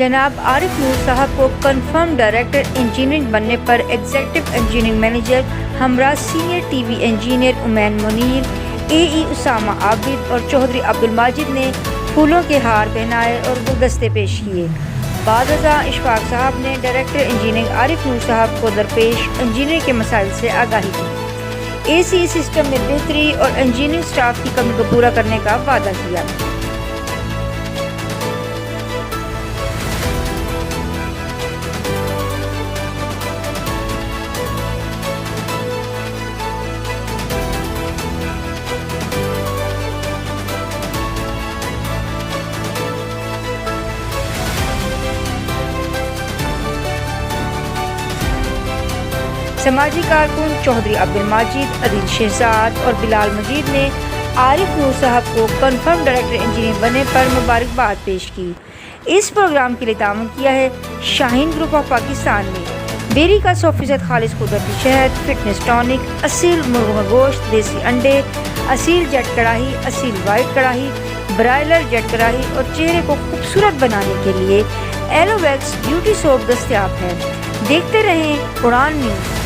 جناب عارف نور صاحب کو کنفرم ڈائریکٹر انجینئرنگ بننے پر ایگزیکٹو انجینئرنگ مینیجر ہمراہ سینئر ٹی وی انجینئر امین منیر، اے ای اسامہ عابد اور چودھری عبدالماجد نے پھولوں کے ہار پہنائے اور گلدستے پیش کیے۔ بعد ازاں اشفاق صاحب نے ڈائریکٹر انجینئرنگ عارف نور صاحب کو درپیش انجینئرنگ کے مسائل سے آگاہی دی، اے سی سسٹم میں بہتری اور انجینئرنگ سٹاف کی کمی کو پورا کرنے کا وعدہ کیا۔ سماجی کارکن چودھری عبدالماجد، عدیل شہزاد اور بلال مجید نے عارف نور صاحب کو کنفرم ڈائریکٹر انجینئر بننے پر مبارکباد پیش کی۔ اس پروگرام کے لیے تعاون کیا ہے شاہین گروپ آف پاکستان نے۔ ڈیری کا 100% خالص قدرتی شہد، فٹنس ٹانک، اصیل مرغوں کا گوشت، دیسی انڈے، اصیل جٹ کڑاہی، اصیل وائٹ کڑاہی، برائلر جٹ کڑاہی اور چہرے کو خوبصورت بنانے کے لیے ایلو ویکس بیوٹی سوپ دستیاب ہے۔ دیکھتے رہیں اڑان نیوز۔